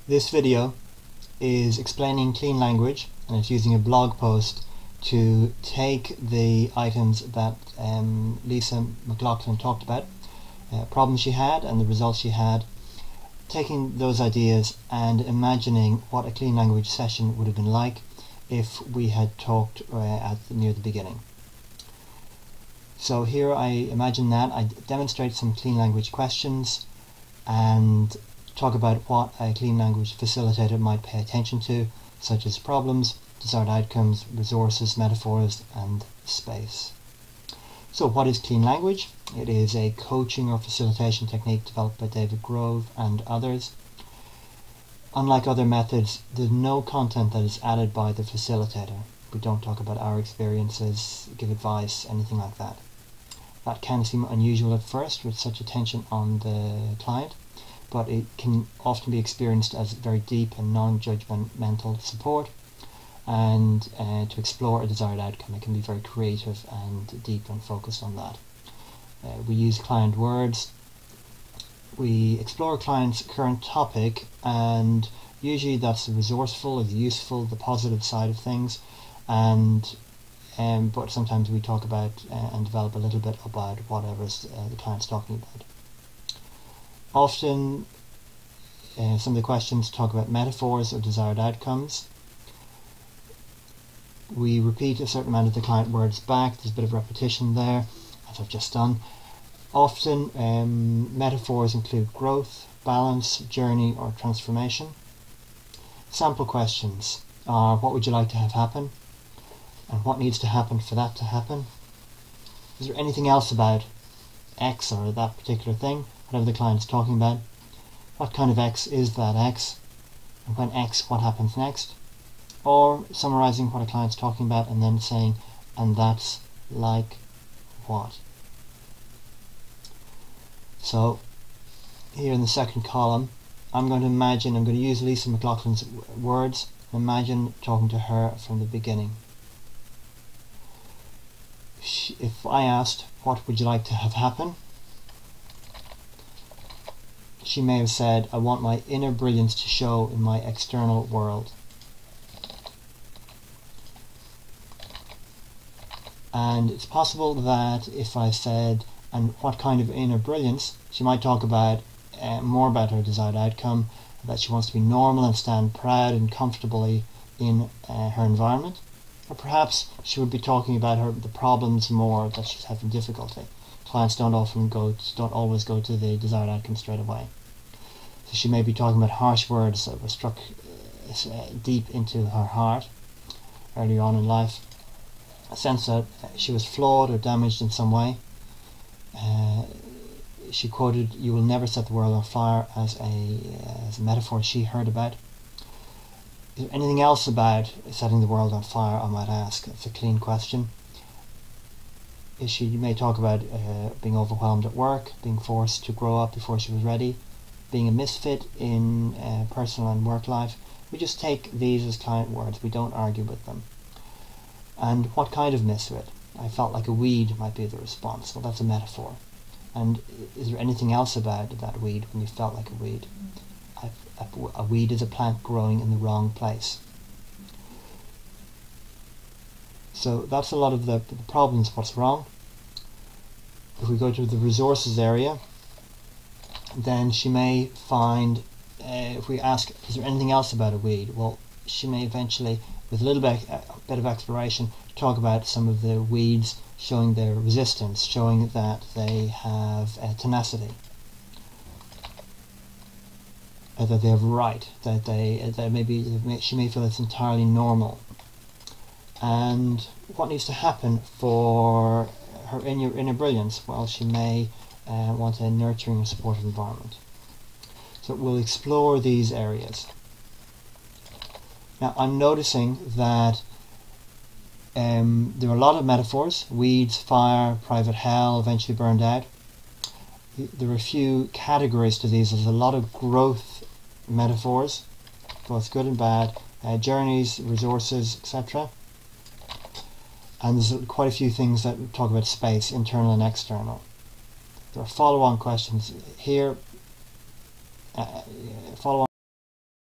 This video is explaining clean language, and it's using a blog post to take the items that Lisa McLaughlin talked about, problems she had and the results she had, taking those ideas and imagining what a clean language session would have been like if we had talked near the beginning. So here I imagine that I demonstrate some clean language questions and talk about what a clean language facilitator might pay attention to, such as problems, desired outcomes, resources, metaphors, and space. So what is clean language? It is a coaching or facilitation technique developed by David Grove and others. Unlike other methods, there's no content that is added by the facilitator. We don't talk about our experiences, give advice, anything like that. That can seem unusual at first with such attention on the client, but it can often be experienced as very deep and non-judgmental support, and to explore a desired outcome. It can be very creative and deep and focused on that. We use client words. We explore a client's current topic, and usually that's the resourceful, the useful, the positive side of things, and but sometimes we talk about and develop a little bit about whatever the client's talking about. Often some of the questions talk about metaphors or desired outcomes. We repeat a certain amount of the client words back. There's a bit of repetition there, as I've just done. Often metaphors include growth, balance, journey, or transformation. Sample questions are: what would you like to have happen? And what needs to happen for that to happen? Is there anything else about X or that particular thing, whatever the client is talking about? What kind of X is that X? And when X, what happens next? Or summarizing what a client's talking about and then saying, and that's like what? So here in the second column, I'm going to use Lisa McLaughlin's words and imagine talking to her from the beginning. If I asked, what would you like to have happen? She may have said, I want my inner brilliance to show in my external world. And it's possible that if I said, and what kind of inner brilliance, she might talk about more about her desired outcome, that she wants to be normal and stand proud and comfortably in her environment. Or perhaps she would be talking about the problems more that she's having difficulty. Clients don't always go to the desired outcome straight away. So she may be talking about harsh words that were struck deep into her heart early on in life. A sense that she was flawed or damaged in some way. She quoted, "You will never set the world on fire," as a metaphor she heard about. Is there anything else about setting the world on fire, I might ask? It's a clean question. She may talk about being overwhelmed at work, being forced to grow up before she was ready, being a misfit in personal and work life. We just take these as client words. We don't argue with them. And what kind of misfit? I felt like a weed might be the response. Well, that's a metaphor. And is there anything else about that weed when you felt like a weed? A weed is a plant growing in the wrong place. So that's a lot of the problems, what's wrong. If we go to the resources area, then she may find, if we ask, is there anything else about a weed? Well, she may eventually, with a little bit of exploration, talk about some of the weeds showing their resistance, showing that they have tenacity, that they have right, that she may feel it's entirely normal. And what needs to happen for her inner brilliance? Well, she may want a nurturing and supportive environment. So we'll explore these areas. Now I'm noticing that there are a lot of metaphors: weeds, fire, private hell, eventually burned out. There are a few categories to these. There's a lot of growth metaphors, both good and bad, journeys, resources, etc. And there's quite a few things that talk about space, internal and external. There are follow-on questions here. Follow-on